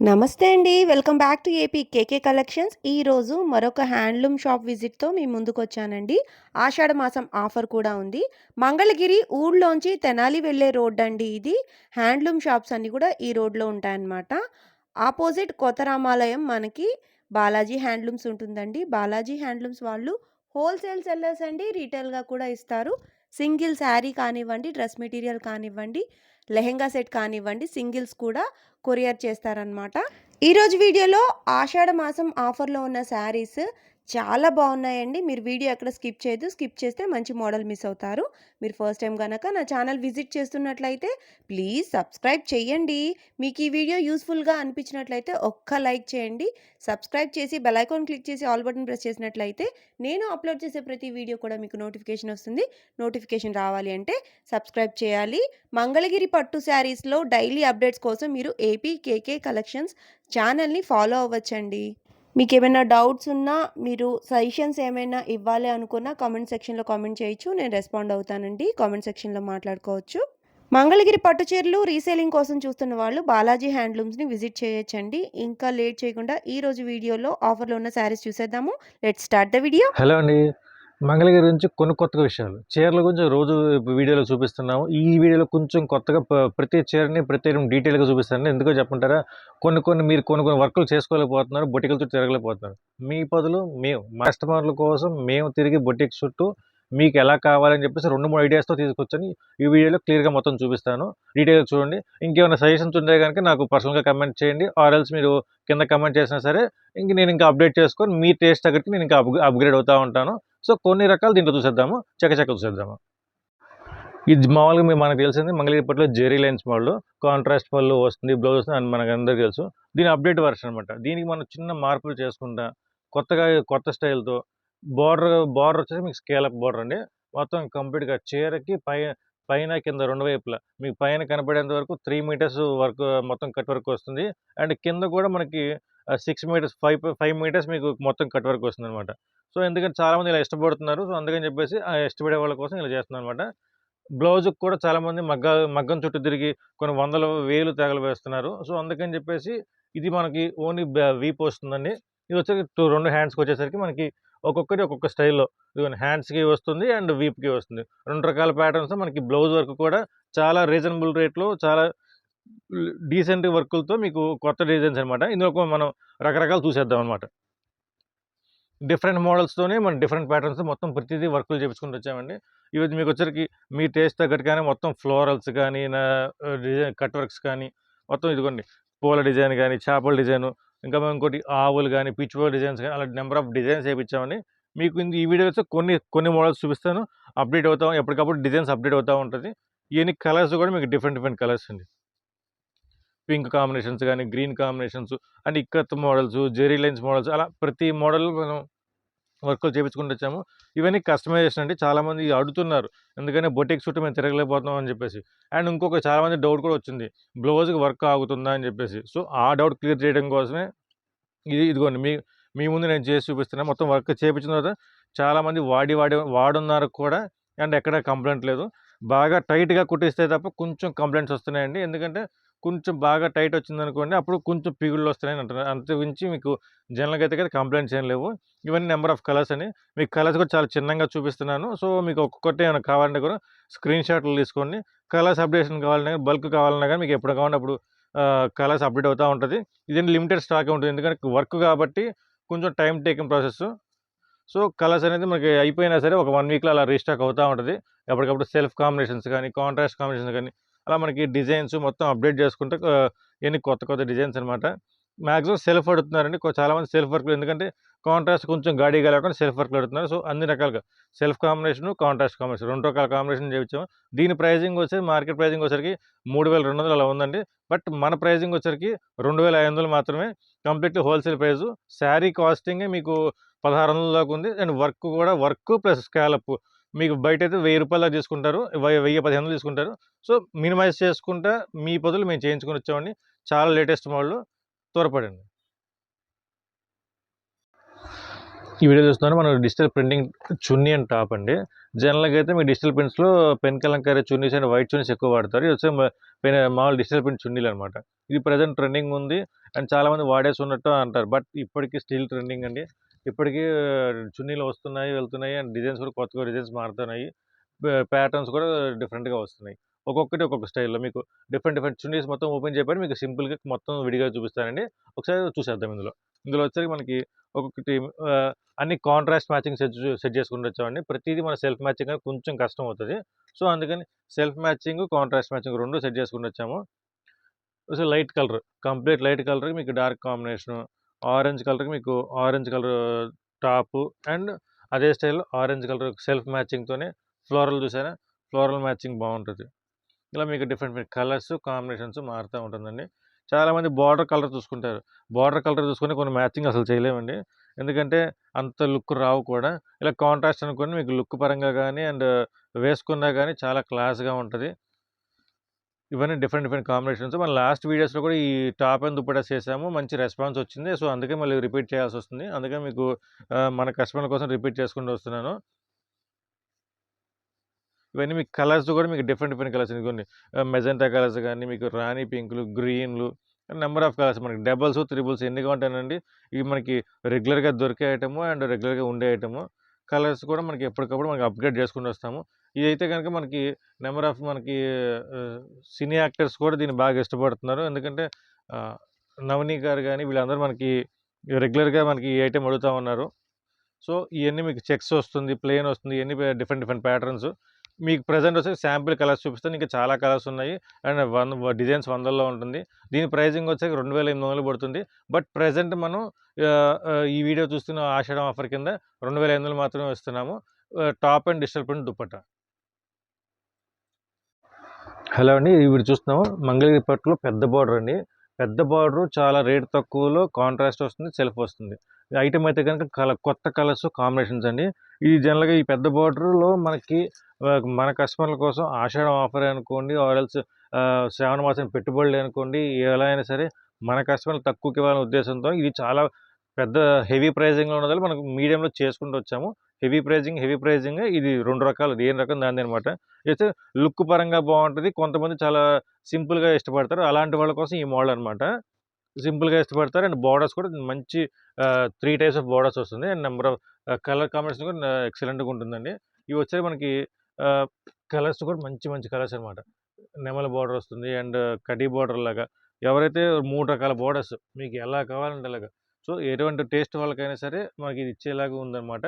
నమస్తే అండి. Welcome back to AP KK collections. ఈరోజు మరొక హ్యాండ్లూమ్ షాప్ విజిట్‌తో మీ ముందుకొచ్చానండి. ఆషాఢ మాసం ఆఫర్ కూడా ఉంది. మంగళగిరి ఊర్లోంచి తెనాలి వెళ్ళే రోడ్డండి ఇది. హ్యాండ్లూమ్ షాప్స్ అన్నీ కూడా ఈ రోడ్‌లో ఉంటాయన్నమాట. ఆపోజిట్ కొత్త రామాలయం మనకి బాలాజీ హ్యాండ్లూమ్స్ ఉంటుందండి. బాలాజీ హ్యాండ్లూమ్స్ వాళ్ళు హోల్‌సేల్ సెల్లర్స్ అండి. రిటైల్‌గా కూడా ఇస్తారు. సింగిల్ శారీ కానివ్వండి, డ్రెస్ మెటీరియల్ కానివ్వండి, లెహెంగా సెట్ కానివ్వండి, సింగిల్స్ కూడా కొరియర్ చేస్తారనమాట. ఈరోజు వీడియోలో ఆషాఢ మాసం ఆఫర్‌లో ఉన్న శారీస్ చాలా బాగున్నాయండి. మీరు వీడియో ఎక్కడ స్కిప్ చేయొద్దు. స్కిప్ చేస్తే మంచి మోడల్ మిస్ అవుతారు. మీరు ఫస్ట్ టైం గనక నా ఛానల్ విజిట్ చేస్తున్నట్లయితే ప్లీజ్ సబ్స్క్రైబ్ చేయండి. మీకు ఈ వీడియో యూజ్‌ఫుల్‌గా అనిపించినట్లయితే ఒక్క లైక్ చేయండి. సబ్స్క్రైబ్ చేసి బెల్ ఐకాన్ క్లిక్ చేసి ఆల్ బటన్ ప్రెస్ చేసినట్లయితే నేను అప్లోడ్ చేసే ప్రతి వీడియో కూడా మీకు నోటిఫికేషన్ వస్తుంది. నోటిఫికేషన్ రావాలి అంటే సబ్స్క్రైబ్ చేయాలి. మంగళగిరి పట్టు శారీస్‌లో డైలీ అప్డేట్స్ కోసం మీరు ఏపీ కేకే కలెక్షన్స్ ఛానల్‌ని ఫాలో అవ్వచ్చండి. మీకేమైనా డౌట్స్ ఉన్నా, మీరు సజెషన్స్ ఏమైనా ఇవ్వాలి అనుకున్నా కామెంట్ సెక్షన్‌లో కామెంట్ చేయొచ్చు. నేను రెస్పాండ్ అవుతానండి. కామెంట్ సెక్షన్‌లో మాట్లాడుకోవచ్చు. మంగళగిరి పట్టు చీరలు రీసేలింగ్ కోసం చూస్తున్న వాళ్ళు బాలాజీ హ్యాండ్లూమ్స్‌ని విజిట్ చేయొచ్చండి. ఇంకా లేట్ చేయకుండా ఈరోజు వీడియోలో ఆఫర్‌లో ఉన్న శారీస్ చూసేద్దాము. Let's start the video. Hello అండి. మంగళగిరి గురించి కొన్ని కొత్త విషయాలు. చీరల గురించి రోజు వీడియోలో చూపిస్తున్నాము. ఈ వీడియోలో కొంచెం కొత్తగా ప్రతి చీరని ప్రతి డీటెయిల్‌గా చూపిస్తాను. ఎందుకో చెప్పమంటారా? మీరు కొన్ని వర్కులు చేసుకోలేకపోతున్నారు. బొటికుల చుట్టూ తిరగలేకపోతున్నారు. మీ బదులు మేము మా కస్టమర్ల కోసం మేము తిరిగి బొటిక్ చుట్టూ మీకు ఎలా కావాలని చెప్పేసి 2, 3 ఐడియాస్‌తో తీసుకొచ్చని ఈ వీడియోలో క్లియర్‌గా మొత్తం చూపిస్తాను. డీటెయిల్‌గా చూడండి. ఇంకేమైనా సజెషన్స్ ఉంటే గనుక నాకు పర్సనల్‌గా కమెంట్ చేయండి. ఆర్ ఎల్స్ మీరు కింద కమెంట్ చేసినా సరే నేను ఇంకా అప్డేట్ చేసుకొని మీ టేస్ట్ తగ్గట్టు నేను ఇంకా అప్‌గ్రేడ్ అవుతా ఉంటాను. సో కొన్ని రకాలు దీంట్లో చూసేద్దాము. చకచక చూసేద్దాము. ఇది మామూలుగా మనకు తెలిసింది మంగళగిరి పట్టులో జెరీ లైన్స్ మోడల్, కాంట్రాస్ట్ పళ్ళు వస్తుంది, బ్లౌజ్ వస్తుంది అని మనకందరికీ తెలుసు. దీని అప్డేట్ వర్షన్ అనమాట. దీనికి మనం చిన్న మార్పులు చేసుకుంటా కొత్త స్టైల్‌తో బార్డర్ వచ్చేసి మీకు స్కేలప్ బార్డర్ అండి. మొత్తం కంప్లీట్‌గా చీరకి పైన కింద 2 వైపులా మీకు పైన కనపడేంత వరకు 3 మీటర్స్ వర్క్ మొత్తం కట్ వర్క్ వస్తుంది. అండ్ కింద కూడా మనకి 6 మీటర్స్ 5 మీటర్స్ మీకు మొత్తం కట్ వర్క్ వస్తుందనమాట. సో ఎందుకంటే చాలామంది ఇలా ఇష్టపడుతున్నారు. సో అందుకని చెప్పేసి ఆ ఇష్టపడే వాళ్ళ కోసం ఇలా చేస్తున్నాననమాట. బ్లౌజ్‌కి కూడా చాలామంది మగ్గం చుట్టూ తిరిగి కొన్ని వందల, వేలు తగలవేస్తున్నారు. సో అందుకని చెప్పేసి ఇది మనకి ఓన్లీ వీపు వస్తుందండి. ఇది వచ్చేసి 2 హ్యాండ్స్‌కొచ్చేసరికి మనకి ఒక్కొక్కటి ఒక్కొక్క స్టైల్‌లో ఇదిగోండి హ్యాండ్స్‌కి వస్తుంది అండ్ వీపుకి వస్తుంది. 2 రకాల ప్యాటర్న్స్ మనకి బ్లౌజ్ వర్క్ కూడా చాలా రీజనబుల్ రేట్‌లో చాలా డీసెంట్ వర్కులతో మీకు కొత్త డిజైన్స్ అనమాట. ఇందులో మనం రకరకాలు చూసేద్దాం అనమాట. డిఫరెంట్ మోడల్స్‌తోనే మనం డిఫరెంట్ ప్యాటర్న్స్ మొత్తం ప్రతిదీ వర్కులు చేపించుకుంటూ వచ్చామండి. ఇవి మీకొచ్చేసరికి మీ టేస్ట్ తగ్గట్టుగానే మొత్తం ఫ్లోరల్స్ కానీ, డిజైన్ కట్ వర్క్స్ కానీ, మొత్తం ఇదిగోండి పూల డిజైన్ గానీ, చేపల డిజైను, ఇంకా ఇంకోటి ఆవులు గానీ, పిచ్ బోర్డ్ డిజైన్స్ గానీ, అలా నెంబర్ ఆఫ్ డిజైన్స్ ఏపిచ్చామండి. మీకు ఈ వీడియోలో కొన్ని మోడల్స్ చూపిస్తాను. అప్డేట్ అవుతాం. ఎప్పటికప్పుడు డిజైన్స్ అప్డేట్ అవుతా ఉంటది. ఇయన్నీ కలర్స్ కూడా మీకు డిఫరెంట్ కలర్స్ అండి. పింక్ కాంబినేషన్స్ గానీ, green combinations and ikat models, zari lines models అలా ప్రతి మోడల్ మనం వర్కులు చేపించుకుంటూ వచ్చాము. ఇవన్నీ కస్టమైజేషన్ అండి. చాలామంది అడుగుతున్నారు. ఎందుకంటే బొటిక్ చుట్టూ మేము తిరగలేకపోతున్నాం అని చెప్పేసి. అండ్ ఇంకొక చాలామంది డౌట్ కూడా వచ్చింది. బ్లౌజ్‌కి వర్క్ ఆగుతుందా అని చెప్పేసి. సో ఆ డౌట్ క్లియర్ చేయడం కోసమే ఇదిగోండి మీ మీ ముందు నేను చేసి చూపిస్తున్నాను. మొత్తం వర్క్ చేపించిన తర్వాత చాలామంది వాడున్నారు కూడా అండ్ ఎక్కడ కంప్లెయింట్ లేదు. బాగా టైట్‌గా కుట్టిస్తే తప్ప కొంచెం కంప్లెయింట్స్ వస్తున్నాయండి. ఎందుకంటే కొంచెం బాగా టైట్ వచ్చిందనుకోండి అప్పుడు కొంచెం పిగుళ్ళు వస్తున్నాయని అంటున్నారు. అంతకుమించి మీకు జనరల్‌గా అయితే కంప్లెయింట్స్ ఏం లేవు. ఇవన్నీ నెంబర్ ఆఫ్ కలర్స్ అని. మీకు కలర్స్ కూడా చాలా చిన్నంగా చూపిస్తున్నాను. సో మీకు ఒక్కొక్కటి ఏమైనా కావాలంటే కూడా స్క్రీన్ షాట్లు తీసుకోండి. కలర్స్ అప్డేషన్ కావాలన్నా బల్క్ కావాలన్నా గానీ మీకు ఎప్పుడు కావాలంటే అప్పుడు కలర్స్ అప్డేట్ అవుతా ఉంటది. ఇదేంటి లిమిటెడ్ స్టాకే ఉంటుంది. ఎందుకంటే వర్క్ కాబట్టి కొంచెం time taking process. So colours అనేది మనకి అయిపోయినా సరే ఒక 1 వీక్‌లో అలా రీస్టాక్ అవుతా ఉంటది. ఎప్పటికప్పుడు సెల్ఫ్ కాంబినేషన్స్ కానీ, కాంట్రాస్ట్ కాంబినేషన్స్ కానీ అలా మనకి డిజైన్స్ మొత్తం అప్డేట్ చేసుకుంటే ఇయన్నీ కొత్త డిజైన్స్ అనమాట. మాక్సిమం సెల్ఫ్ అడుగుతున్నారండి. చాలామంది సెల్ఫ్ వర్క్‌లు ఎందుకంటే కాంట్రాస్ట్ కొంచెం గాడిగా లేకుండా సెల్ఫ్ వర్క్‌లు అడుగుతున్నారు. సో అన్ని రకాలుగా సెల్ఫ్ కాంబినేషను, కాంట్రాస్ట్ కాంబినేషన్ 2 రకాల కాంబినేషన్ చేపించాము. దీని ప్రైజింగ్ వచ్చి మార్కెట్ ప్రైజింగ్ వచ్చేసరికి 3200 అలా ఉందండి. బట్ మన ప్రైజింగ్ వచ్చేసరికి 2500 మాత్రమే. Completely wholesale price. శారీ కాస్టింగే మీకు 1600 దాకా ఉంది. అండ్ వర్క్ ప్లస్ స్కాలప్ మీకు బయటైతే రూ. 1000 దాకా తీసుకుంటారు. 1500 తీసుకుంటారు. సో మినిమైజ్ చేసుకుంటా మీ బదులు మేము చేయించుకొని వచ్చామండి. చాలా లేటెస్ట్ మోడలు. త్వరపడండి. ఈ వీడియో చూస్తున్నారు మనం digital printing chunni and top అండి. జనరల్‌గా అయితే మీకు డిజిటల్ ప్రింట్స్‌లో pen kalamkari chunnis and white chunnis ఎక్కువ వాడతారు. ఇది వచ్చి మామూలు డిజిటల్ ప్రింట్ చున్నీలనమాట. ఇది ప్రెజెంట్ ట్రెండింగ్ ఉంది అండ్ చాలామంది వాడేసి ఉన్నట్టు అంటారు. బట్ ఇప్పటికి స్టిల్ ట్రెండింగ్ అండి. ఇప్పటికీ చున్నీలు వస్తున్నాయి, వెళ్తున్నాయి అండ్ డిజైన్స్ కూడా కొత్తగా డిజైన్స్ మారుతున్నాయి. ప్యాటర్న్స్ కూడా డిఫరెంట్‌గా వస్తున్నాయి. ఒక్కొక్కటి ఒక్కొక్క స్టైల్‌లో మీకు డిఫరెంట్ చున్నీస్ మొత్తం ఓపెన్ చేయబడి మీకు సింపుల్‌గా మొత్తం విడిగా చూపిస్తానండి. ఒకసారి చూసేద్దాం ఇందులో. ఇందులో వచ్చేసరికి మనకి ఒక్కొక్కటి ఆహ్ అన్ని కాంట్రాస్ట్ మ్యాచింగ్ సెట్ చేసుకుంటూ వచ్చామండి. ప్రతీది మన సెల్ఫ్ మ్యాచింగ్ అనేది కొంచెం కష్టం అవుతది. సో, అందుకని self matching, contrast matching 2 set చేసుకుంటూ వచ్చాము. So, light colour, complete light కలర్‌కి మీకు డార్క్ కాంబినేషను, ఆరెంజ్ కలర్‌కి మీకు ఆరెంజ్ కలర్ టాపు అండ్ అదే స్టైల్‌లో ఆరెంజ్ కలర్ సెల్ఫ్ మ్యాచింగ్‌తోనే ఫ్లోరల్ చూసారా? ఫ్లోరల్ మ్యాచింగ్ బావుంటది. ఇలా మీకు డిఫరెంట్ కలర్స్, కాంబినేషన్స్ మారుతా ఉంటుందండి. చాలామంది బార్డర్ కలర్ చూసుకుంటారు. బార్డర్ కలర్ చూసుకొని కొన్ని మ్యాచింగ్ అసలు చేయలేమండి. ఎందుకంటే అంత లుక్ రావు కూడా. ఇలా కాంట్రాస్ట్ అనుకోండి మీకు లుక్ పరంగా గానీ అండ్ వేసుకున్నా గానీ చాలా క్లాస్‌గా ఉంటది. ఇవన్నీ డిఫరెంట్ కాంబినేషన్స్. మన లాస్ట్ వీడియోస్‌లో కూడా ఈ టాప్ అండ్ దుపట్టాస్ చేసాము. మంచి రెస్పాన్స్ వచ్చింది. సో, అందుకే మళ్ళీ రిపీట్ చేయాల్సొస్తుంది. అందుకే మీకు మన కస్టమర్ల కోసం రిపీట్ చేసుకుంటూ వస్తున్నాను. ఇవన్నీ మీకు కలర్స్ కూడా మీకు డిఫరెంట్ కలర్స్ ఇదిగోండి. మెజెంటా కలర్స్ గానీ, మీకు రాణి పింకులు, గ్రీన్‌లు నంబర్ ఆఫ్ కలర్స్ మనకి డబుల్స్, త్రిబుల్స్ ఎన్ని కావాలంటేనండి ఇవి మనకి రెగ్యులర్‌గా దొరికే ఐటము అండ్ రెగ్యులర్‌గా ఉండే ఐటము. కలర్స్ కూడా మనకి ఎప్పటికప్పుడు మనకి అప్‌గ్రేడ్ చేసుకుంటూ వస్తాము. ఇదైతే గనుక మనకి నంబర్ ఆఫ్ మనకి ఆహ్, సినీ యాక్టర్స్ కూడా దీన్ని బాగా ఇష్టపడుతున్నారు. ఎందుకంటే ఆహ్, నవని గారు గాని వీళ్ళందరూ మనకి రెగ్యులర్‌గా మనకి ఈ ఐటెమ్ అడుగుతా ఉన్నారు. సో, ఇయన్నీ మీకు చెక్స్ వస్తుంది, ప్లెయిన్ వస్తుంది. ఇయన్నీ డిఫరెంట్ ప్యాటర్న్స్. మీకు ప్రెజెంట్ వచ్చేసి శాంపిల్ కలర్స్ చూపిస్తాను. ఇంకా చాలా కలర్స్ ఉన్నాయి. అండ్ డిజైన్స్ వందల్లో ఉంటుంది. దీని ప్రైజింగ్ వచ్చేసి 2800 పడుతుంది. బట్ ప్రెజెంట్ మనం ఈ వీడియో చూస్తున్న ఆషాఢం ఆఫర్ కింద 2500 మాత్రమే ఇస్తున్నాము. Top and digital print dupatta. Hello అండి. ఇప్పుడు చూస్తున్నాము మంగళగిరి పట్టులో పెద్ద బార్డర్ అండి. పెద్ద బార్డరు చాలా రేట్ తక్కువలో కాంట్రాస్ట్ వస్తుంది, సెల్ఫ్ వస్తుంది. ఐటెమ్ అయితే గనుక కొత్త కలర్స్ కాంబినేషన్స్ అండి. ఈ జనరల్‌గా ఈ పెద్ద బార్డర్‌లో మనకి మన కస్టమర్ల కోసం ఆషాఢం ఆఫరే అనుకోండి ఆర్ ఎల్స్ శ్రావణ మాసం పెట్టుబడులే అనుకోండి, ఎలా అయినా సరే మన కస్టమర్‌లకు తక్కువకి ఇవ్వాలనే ఉద్దేశంతో ఇది చాలా పెద్ద హెవీ ప్రైజింగ్‌లో ఉన్నదాన్ని మనకు మీడియంలో చేసుకుంటూ వచ్చాము. హెవీ ప్రైజింగ్ ఇది 2 రకాలు. దేని రకం దానిదనమాట. అయితే లుక్ పరంగా బావుంటది. కొంతమంది చాలా సింపుల్‌గా ఇష్టపడతారు. అలాంటి వాళ్ళ కోసం ఈ మోడల్ అనమాట. సింపుల్‌గా ఇష్టపడతారు అండ్ బోర్డర్స్ కూడా మంచి 3 టైప్స్ ఆఫ్ బోర్డర్స్ వస్తుంది. And number of colour combination కూడా ఎక్సలెంట్‌గా ఉంటుందండి. ఇవి వచ్చేసి మనకి ఆహ్, కలర్స్ కూడా మంచి కలర్స్ అనమాట. నెమలి బోర్డర్ వస్తుంది అండ్ కడ్డీ బోర్డర్ లాగా. ఎవరైతే 3 రకాల బోర్డర్స్ మీకు ఎలా కావాలంటే అలాగా. సో, ఎటువంటి టేస్ట్ వాళ్ళకైనా సరే మనకి ఇది ఇచ్చేలాగా ఉందనమాట.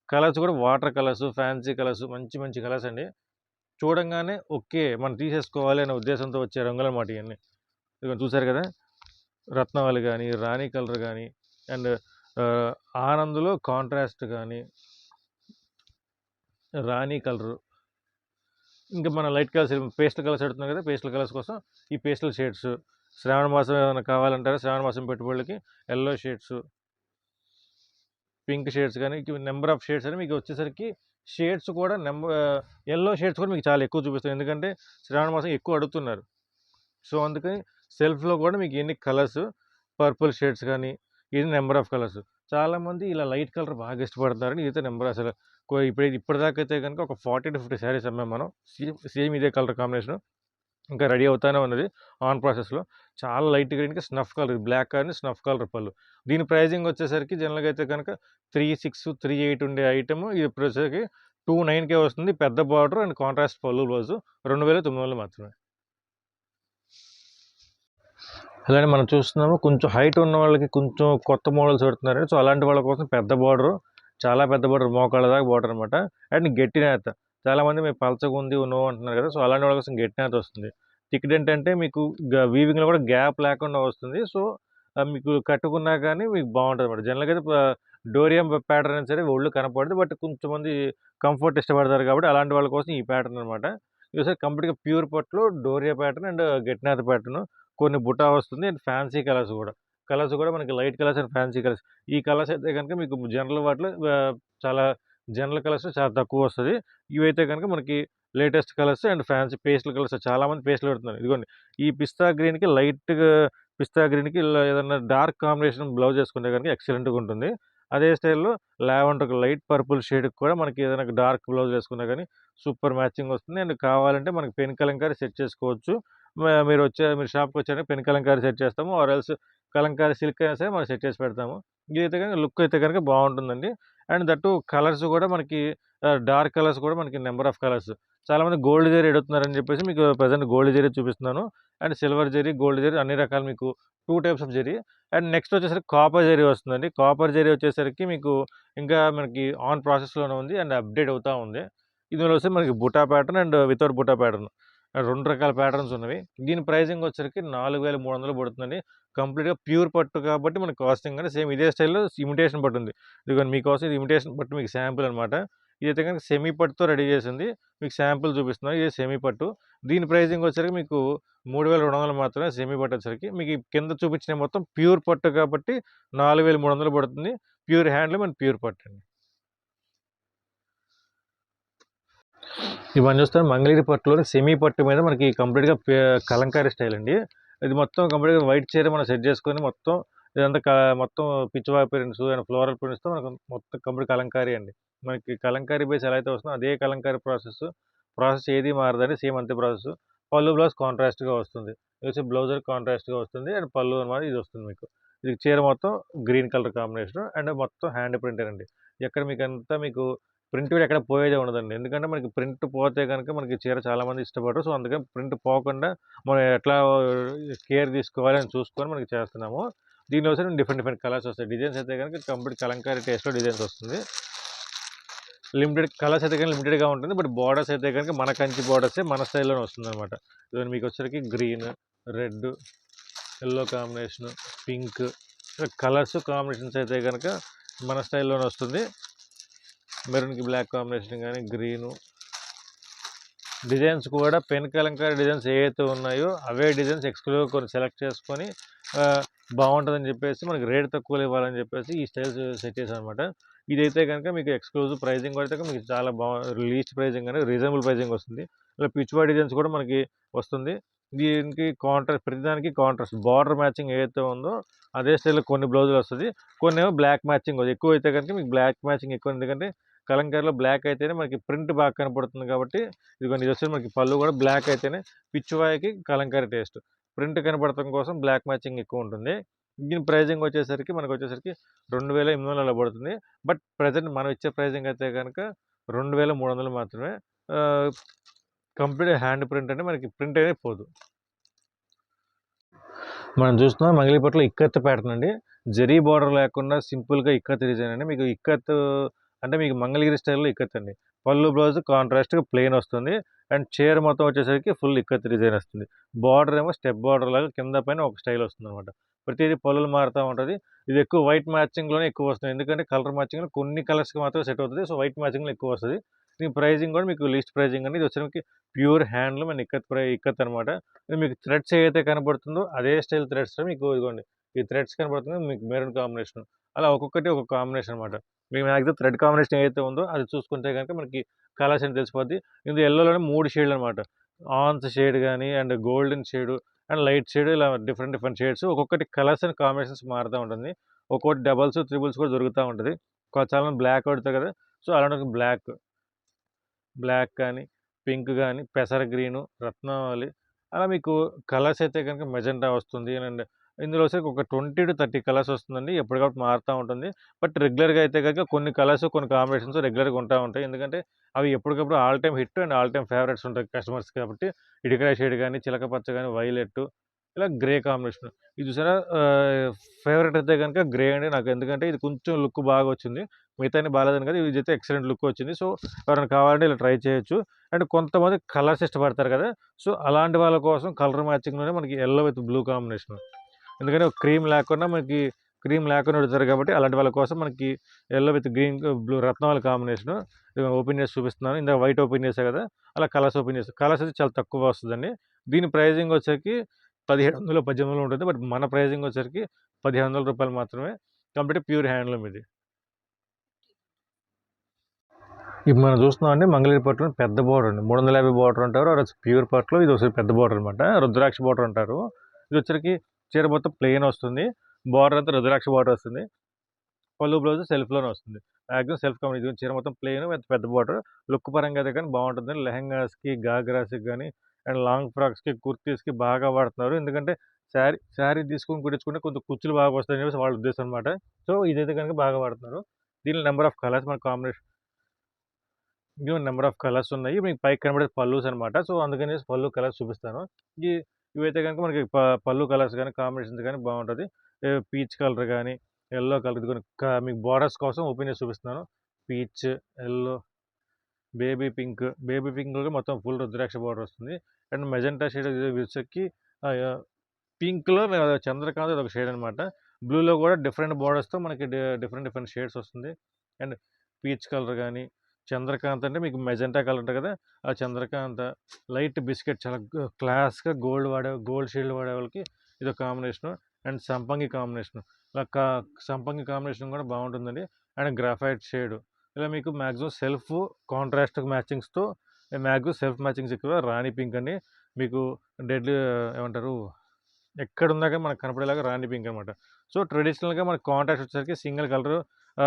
కలర్స్ కూడా వాటర్ కలర్స్, ఫ్యాన్సీ కలర్స్ మంచి కలర్స్ అండి. చూడంగానే ఓకే. మనం తీసేసుకోవాలి అనే ఉద్దేశంతో వచ్చే రంగులనమాట ఇయన్నీ. ఇదిగో చూసారు కదా! రత్నావళి గాని, రాణి కలర్ గాని అండ్ ఆహ్, ఆనంద్‌లో కాంట్రాస్ట్ గాని, రాణి కలరు. ఇంకా మన లైట్ కలర్స్ పేస్టల్ కలర్స్ అడుగుతున్నారు కదా! పేస్టల్ కలర్స్ కోసం ఈ పేస్టల్ షేడ్స్. శ్రావణ మాసం ఏమైనా కావాలంటారా? శ్రావణ మాసం పెట్టుబడులకి యెల్లో షేడ్స్, పింక్ షేడ్స్ గాని నంబర్ ఆఫ్ షేడ్స్ అని మీకు వచ్చేసరికి షేడ్స్ కూడా యెల్లో షేడ్స్ కూడా మీకు చాలా ఎక్కువ చూపిస్తాయి. ఎందుకంటే శ్రావణ మాసం ఎక్కువ అడుగుతున్నారు. సో, అందుకని సెల్ఫ్‌లో కూడా మీకు ఎన్ని కలర్స్, పర్పుల్ షేడ్స్ గానీ, ఇది నంబర్ ఆఫ్ కలర్స్. చాలామంది ఇలా లైట్ కలర్ బాగా ఇష్టపడతారని ఇదైతే నంబర్ అసలు ఇప్పటిదాకా అయితే గనుక ఒక 40-50 శారీస్ అమ్మాం మనం. సేమ్ ఇదే కలర్ కాంబినేషను. ఇంకా రెడీ అవుతానే ఉన్నది ఆన్ ప్రాసెస్‌లో. చాలా లైట్ గ్రీన్‌కి స్నఫ్ కలర్ బ్లాక్ కానీ స్నఫ్ కలర్ పళ్ళు. దీని ప్రైజింగ్ వచ్చేసరికి జనరల్‌గా అయితే గనుక 36, 38 ఉండే ఐటెము ఇప్పుడు వచ్చేసరికి 29కే వస్తుంది. పెద్ద బార్డర్ అండ్ కాంట్రాస్ట్ పళ్ళు బ్లౌజు 2900 మాత్రమే. అలానే మనం చూస్తున్నాము కొంచెం హైట్ ఉన్న వాళ్ళకి కొంచెం కొత్త మోడల్స్ పెడుతున్నారు. సో, అలాంటి వాళ్ళ కోసం పెద్ద బార్డరు, చాలా పెద్ద బార్డర్ మోకాళ్ళ దాకా బార్డర్ అనమాట. అండ్ గట్టి నేత. చాలామంది మీరు పలచగుంది నో అంటున్నారు కదా! సో, అలాంటి వాళ్ళ కోసం గట్టి నేత వస్తుంది. థిక్‌డ్ ఏంటంటే మీకు వీవింగ్‌లో కూడా గ్యాప్ లేకుండా వస్తుంది. సో, మీకు కట్టుకున్నా కానీ మీకు బావుంటదనమాట. జనరల్‌గా అయితే డోరియా ప్యాటర్న్ అయినా సరే ఒళ్ళు కనపడదు. బట్ కొంచెంమంది కంఫర్ట్ ఇష్టపడతారు కాబట్టి అలాంటి వాళ్ళ కోసం ఈ ప్యాటర్న్ అనమాట. ఇది కంప్లీట్‌గా ప్యూర్ పట్టులో డోరియా ప్యాటర్న్ అండ్ గట్టి నేత ప్యాటర్న్. కొన్ని బుటా వస్తుంది. అండ్ ఫ్యాన్సీ కలర్స్ గూడా. కలర్స్ గూడా మనకి light colours and fancy colours. ఈ కలర్స్ అయితే గనుక మీకు జనరల్ వాటిలో చాలా జనరల్ కలర్స్ చాలా తక్కువొస్తది. ఇవైతే గనుక మనకి latest colours and fancy pastel colours చాలామంది పేస్టల్ పెడుతున్నారు. ఇదిగోండి ఈ పిస్తా గ్రీన్‌కి లైట్‌గా పిస్తా గ్రీన్‌కి ఇలా ఏదన్నా డార్క్ కాంబినేషన్ బ్లౌజ్ ఏసుకుంటే గనుక ఎక్సలెంట్‌గా ఉంటుంది. అదే స్టైల్‌లో లావెండర్ లైట్ పర్పుల్ షేడ్‌కి కూడా మనకి ఏదైనా డార్క్ బ్లౌజ్ వేసుకున్నా గానీ సూపర్ మ్యాచింగ్ వస్తుంది. అండ్ కావాలంటే మనకి పెన్ కలంకారీ సెట్ చేసుకోవచ్చు. మీరు షాప్‌కొచ్చారంటే పెన్ కలంకారీ సెట్ చేస్తాము. ఆర్ ఎల్స్ కలంకారీ సిల్క్ అయినా సరే మనం సెట్ చేసి పెడతాము. ఇదైతే గనుక లుక్ అయితే గనుక బావుంటుందండి. అండ్ దట్ టూ కలర్స్ కూడా మనకి డార్క్ కలర్స్ కూడా మనకి నంబర్ ఆఫ్ కలర్స్. చాలామంది గోల్డ్ జరీ అడుగుతున్నారని చెప్పేసి మీకు ప్రెజెంట్ గోల్డ్ జరీ చూపిస్తున్నాను. And silver zari, gold zari అన్ని రకాలు మీకు 2 types of zari. And next వచ్చేసరికి కాపర్ జరీ వస్తుందండి. కాపర్ జరీ వచ్చేసరికి మీకు ఇంకా మనకి ఆన్ ప్రాసెస్‌లోనే ఉంది. అండ్ అప్‌డేట్ అవుతా ఉంది. ఇందులో వస్తే మనకి buta pattern and without buta pattern. 2 రకాల ప్యాటర్న్స్ ఉన్నవి. దీని ప్రైజింగ్ వచ్చేసరికి 4300 పడుతుందండి. కంప్లీట్‌గా ప్యూర్ పట్టు కాబట్టి మనకి కాస్టింగ్ గాని సేమ్ ఇదే స్టైల్‌లో ఇమిటేషన్ పట్టు ఉంది. ఇదిగోండి మీకోసం ఇది ఇమిటేషన్ పట్టు మీకు శాంపుల్ అనమాట. ఇదైతే గనుక సెమీ పట్టుతో రెడీ చేసింది. మీకు శాంపుల్ చూపిస్తున్నాను. ఇది సెమీ పట్టు. దీని ప్రైజింగ్ వచ్చేసరికి మీకు 3200 మాత్రమే సెమీ పట్టు వచ్చేసరికి. మీకు ఈ కింద చూపించినవి మొత్తం ప్యూర్ పట్టు కాబట్టి 4300 పడుతుంది. ప్యూర్ హ్యాండ్లూమ్ అండ్ ప్యూర్ పట్టు అండి. ఇవన్నీ చూస్తే మంగళగిరి పట్టులోని సెమీ పట్టు మీద మనకి కంప్లీట్‌గా కలంకారీ స్టైల్ అండి. ఇది మొత్తం కంప్లీట్‌గా వైట్ చీర మనం సెట్ చేసుకొని మొత్తం ఇదంతా మొత్తం పిచ్చివాయి ప్రింట్స్ అండ్ ఫ్లోరల్ ప్రింట్స్‌తో మనకు మొత్తం కంప్లీట్ కలంకారీ అండి. మనకి కలంకారీ బేస్ ఎలా అయితే వస్తుందో అదే కలంకారీ ప్రాసెస్ ఏది మారదండి. సేమ్ అంతే ప్రాసెస్. పళ్ళు బ్లౌజ్ కాంట్రాస్ట్‌గా వస్తుంది. ఇది వచ్చి బ్లౌజ్ కాంట్రాస్ట్‌గా వస్తుంది. అండ్ పళ్ళు అన్నమాట ఇది వస్తుంది మీకు. ఇది చీర మొత్తం గ్రీన్ కలర్ కాంబినేషన్ అండ్ మొత్తం హ్యాండ్ ప్రింటెడ్ అండి. ఎక్కడ మీకు ప్రింట్ కూడా ఎక్కడ పోయేదే ఉండదండి. ఎందుకంటే మనకి ప్రింట్ పోతే గనుక మనకి చీర చాలామంది ఇష్టపడరు. సో, అందుకని ప్రింట్ పోకుండా మనం ఎట్లా కేర్ తీసుకోవాలి అని చూసుకొని మనకి చేస్తున్నాము. దీనిలో వచ్చి డిఫరెంట్ కలర్స్ వస్తాయి. డిజైన్స్ అయితే గనుక కంప్లీట్ కలంకారీ టేస్ట్‌లో డిజైన్స్ వస్తుంది. కలర్స్ అయితే గనుక లిమిటెడ్‌గా ఉంటుంది. బట్ బోర్డర్స్ అయితే గనుక మన కంచి బోర్డర్సే మన స్టైల్‌లోనే వస్తుందనమాట. ఇదిగోండి మీకొచ్చేసరికి green, red, yellow combination, pink colours combinations అయితే గనుక మన స్టైల్‌లోనే వస్తుంది. మెరూన్‌కి బ్లాక్ కాంబినేషన్ గానీ, గ్రీను డిజైన్స్ కూడా పెన్ కలంకారీ డిజైన్స్ ఏవైతే ఉన్నాయో అవే డిజైన్స్ ఎక్స్‌క్లూజివ్‌గా కొన్ని సెలెక్ట్ చేసుకొని బావుంటదని చెప్పేసి మనకి రేట్ తక్కువలో ఇవ్వాలని చెప్పేసి ఈ స్టైల్స్ సెట్ చేశామనమాట. ఇదైతే గనుక మీకు ఎక్స్‌క్లూజివ్ ప్రైజింగ్ కూడా మీకు చాలా లీస్ట్ ప్రైజింగ్ అనేది రీజనబుల్ ప్రైజింగ్ వస్తుంది. ఇలా పిచ్‌వాయి డిజైన్స్ కూడా మనకి వస్తుంది. దీనికి ప్రతిదానికి కాంట్రాస్ట్ బార్డర్ మ్యాచింగ్ ఏదైతే ఉందో అదే స్టైల్‌లో కొన్ని బ్లౌజులు వస్తది. కొన్నేమో బ్లాక్ మ్యాచింగ్ ఎక్కువైతే గనుక మీకు బ్లాక్ మ్యాచింగ్ ఎక్కువ ఎందుకంటే కలంకారీలో బ్లాక్ అయితేనే మనకి ప్రింట్ బాగా కనపడుతుంది కాబట్టి ఇదిగోండి ఇది వచ్చేసి మనకి పళ్ళు కూడా బ్లాక్ అయితేనే పిచ్చివాయికి కలంకారీ టేస్ట్. ప్రింట్ కనపడటం కోసం బ్లాక్ మ్యాచింగ్ ఎక్కువ ఉంటుంది. దీని ప్రైజింగ్ వచ్చేసరికి మనకొచ్చేసరికి 2800 అలా పడుతుంది. బట్ ప్రెజెంట్ మనం ఇచ్చే ప్రైజింగ్ అయితే గనుక 2300 మాత్రమే. ఆహ్, కంప్లీట్ హ్యాండ్ ప్రింట్ అంటే మనకి ప్రింట్ అనేది పోదు. మనం చూస్తున్నాం మంగళగిరిపట్టులో ఇక్కత్ ప్యాటర్న్ అండి. జరీ బార్డర్ లేకుండా సింపుల్‌గా ఇక్కత్ డిజైన్ అండి. మీకు ఇక్కత్ అంటే మీకు మంగళగిరి స్టైల్‌లో ఇక్కత్ అండి. పళ్ళు బ్లౌజ్ కాంట్రాస్ట్‌గా ప్లెయిన్ వస్తుంది. అండ్ చీర మొత్తం వచ్చేసరికి ఫుల్ ఇక్కత్ డిజైన్ వస్తుంది. బార్డర్ ఏమో స్టెప్ బార్డర్ లాగా కింద పైన ఒక స్టైల్ వస్తుందనమాట. ప్రతిదీ పళ్ళులు మారుతా ఉంటది. ఇది ఎక్కువ వైట్ మ్యాచింగ్‌లోనే ఎక్కువ వస్తుంది. ఎందుకంటే కలర్ మ్యాచింగ్‌లో కొన్ని కలర్స్‌కి మాత్రమే సెట్ అవుతది. సో, వైట్ మ్యాచింగ్‌లో ఎక్కువ వస్తది. దీని ప్రైజింగ్ కూడా మీకు లీస్ట్ ప్రైజింగ్ అండి. ఇది వచ్చేసరికి ప్యూర్ హ్యాండ్లూమ్ అండ్ ఇక్కత్ అనమాట. ఇది మీకు థ్రెడ్స్ ఏదైతే కనపడుతుందో అదే స్టైల్ థ్రెడ్స్ మీకు ఇదిగోండి. ఈ థ్రెడ్స్ కనపడుతుంది మీకు మెరూన్ కాంబినేషన్. అలా ఒక్కొక్కటి ఒక్కొక్క కాంబినేషన్ అనమాట. మీకు మాక్సిమం థ్రెడ్ కాంబినేషన్ ఏదైతే ఉందో అది చూసుకుంటే గనుక మనకి కలర్స్ అని తెలిసిపోద్ది. ఇందులో యెల్లోలోనే 3 షేడ్‌లు అనమాట. ఆన్స్ షేడ్ గాని and golden shade and light shade ఇలా డిఫరెంట్ షేడ్స్ ఒక్కొక్కటి కలర్స్ అండ్ కాంబినేషన్స్ మారుతా ఉంటుంది. ఒక్కోటి డబుల్స్, త్రిబుల్స్ కూడా దొరుకుతా ఉంటది. చాలామంది బ్లాక్ అడుగుతారు కదా! సో, అలాంటి బ్లాక్ కానీ, పింక్ గానీ, పెసర గ్రీను, రత్నావళి అలా మీకు కలర్స్ అయితే గనుక మెజెంటా వస్తుంది. అండ్ ఇందులో వచ్చేసరికి ఒక 20-30 కలర్స్ వస్తుందండి. ఎప్పటికప్పుడు మారుతా ఉంటుంది. బట్ రెగ్యులర్‌గా అయితే గనుక కొన్ని కలర్స్, కొన్ని కాంబినేషన్స్ రెగ్యులర్‌గా ఉంటా ఉంటాయి. ఎందుకంటే అవి ఎప్పటికప్పుడు all time hit and all time favourites ఉంటాయి కస్టమర్స్‌కి కాబట్టి ఇటుకరాయి షేడ్ గానీ, చిలక పచ్చ గానీ, వైలెట్టు ఇలా గ్రే కాంబినేషన్. ఇది చూసారా ఫేవరెట్ అయితే గనుక గ్రే అండి నాకు. ఎందుకంటే ఇది కొంచెం లుక్ బాగా వచ్చింది. మిగతాయన్ని బాలేదని కాదు. ఇదైతే ఎక్సలెంట్ లుక్ వచ్చింది. సో, ఎవరైనా కావాలంటే ఇలా ట్రై చేయొచ్చు. అండ్ కొంతమంది కలర్స్ ఇష్టపడతారు కదా! సో, అలాంటి వాళ్ళ కోసం కలర్ మ్యాచింగ్‌లోనే మనకి యెల్లో విత్ బ్లూ కాంబినేషన్. ఎందుకంటే క్రీమ్ లేకుండా అడుగుతారు కాబట్టి అలాంటి వాళ్ళ కోసం మనకి యెల్లో విత్ గ్రీన్, బ్లూ రత్నావళి కాంబినేషను. ఓపెన్ చేసి చూపిస్తున్నాను. ఇందాక వైట్ ఓపెన్ చేశా కదా! అలా కలర్స్ ఓపెన్ చేశా. కలర్స్ అయితే చాలా తక్కువ వస్తదండి. దీని ప్రైజింగ్ వచ్చేసరికి 1700, 1800 ఉంటుంది. బట్ మన ప్రైజింగ్ వచ్చేసరికి రూ. 1500 మాత్రమే. కంప్లీట్ ప్యూర్ హ్యాండ్లూమ్ ఇది. ఇప్పుడు మనం చూస్తున్నామండి మంగళగిరి పట్టులో పెద్ద బోర్డర్ అండి. 350 బోర్డర్ అంటారు. ప్యూర్ పట్టులో ఇది ఒకసారి పెద్ద బోర్డర్ అనమాట. రుద్రాక్ష బోర్డర్ అంటారు. ఇది వచ్చరికి చీర మొత్తం ప్లెయిన్ వస్తుంది. బోర్డర్ అంతా రుద్రాక్ష బోర్డర్ వస్తుంది. పళ్ళు బ్లౌజ్ సెల్ఫ్‌లోనే వస్తుంది. మాక్సిమం సెల్ఫ్ ఇది చీర మొత్తం ప్లెయిన్ విత్ పెద్ద బార్డర్. లుక్ పరంగా అయితే కానీ బావుంటుందండి. లెహెంగాస్‌కి, గాగ్రాస్‌కి గాని అండ్ లాంగ్ ఫ్రాక్స్‌కి, కుర్తీస్‌కి బాగా వాడుతున్నారు. ఎందుకంటే శారీ తీసుకొని కుట్టించుకుంటే కొంచెం కుచ్చులు బాగా వస్తాయని చెప్పేసి వాళ్ళ ఉద్దేశం అనమాట. సో, ఇదైతే గనుక బాగా వాడుతున్నారు. దీనిలో నంబర్ ఆఫ్ కలర్స్ మన కాంబినేషన్ ఇందులో నంబర్ ఆఫ్ కలర్స్ ఉన్నాయి. మీకు పైకి కనబడేది పల్లూస్ అనమాట. సో, అందుకనేసి పళ్ళు కలర్స్ చూపిస్తాను. ఈ ఇవైతే గనుక మనకి పళ్ళు కలర్స్ గాని, కాంబినేషన్స్ గాని బావుంటది. పీచ్ కలర్ గాని, యెల్లో కలర్ ఇదిగోండి మీకు బోర్డర్స్ కోసం ఓపెన్ చేసి చూపిస్తున్నాను. పీచ్, యెల్లో, బేబీ పింక్‌లో మొత్తం ఫుల్ రుద్రాక్ష బోర్డర్ వస్తుంది. అండ్ మెజెంటా షేడ్ వచ్చేసరికి ఆహ్, పింక్‌లో చంద్రకాంత్ ఇదొక షేడ్ అనమాట. బ్లూలో కూడా డిఫరెంట్ బోర్డర్స్‌తో మనకి డిఫరెంట్ షేడ్స్ వస్తుంది. అండ్ పీచ్ కలర్ గాని, చంద్రకాంత్ అంటే మీకు మెజెంటా కలర్ ఉంటది కదా! ఆ చంద్రకాంత, లైట్ బిస్కెట్ చాలా క్లాస్‌గా గోల్డ్ షేడ్‌లు వాడే వాళ్ళకి ఇదొక కాంబినేషను. అండ్ సంపంగి కాంబినేషను. ఇలా సంపంగి కాంబినేషన్ కూడా బావుంటుందండి. And graphite shade. ఇలా మీకు మాక్సిమం కాంట్రాస్ట్ మ్యాచింగ్స్‌తో మాక్సిమం సెల్ఫ్ మ్యాచింగ్స్ ఎక్కువ. రాణి పింక్ అండి. మీకు డెడ్ ఏమంటారు? ఎక్కడున్నా గాని మనకు కనపడేలాగా రాణి పింక్ అనమాట. సో, ట్రెడిషనల్‌గా మనకు కాంట్రాస్ట్ వచ్చేసరికి సింగిల్ కలరు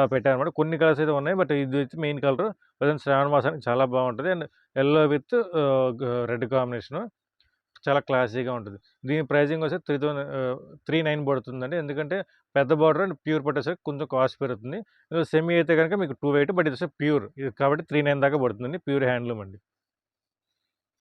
పెట్టారనమాట. కొన్ని కలర్స్ అయితే ఉన్నాయి. బట్ ఇది వచ్చి మెయిన్ కలరు. ప్రెజెంట్ శ్రావణ మాసానికి చాలా బావుంటది. And yellow with red combination. చాలా క్లాసీగా ఉంటది. దీని ప్రైజింగ్ వచ్చి 39 పడుతుందండి. ఎందుకంటే పెద్ద బార్డర్ అండ్ ప్యూర్ పట్టేసరికి కొంచెం కాస్ట్ పెరుగుతుంది. సెమీ అయితే గనుక మీకు 280 బట్ ఇది ప్యూర్. ఇది కాబట్టి 39 దాకా పడుతుందండి. ప్యూర్ హ్యాండ్లూమ్ అండి.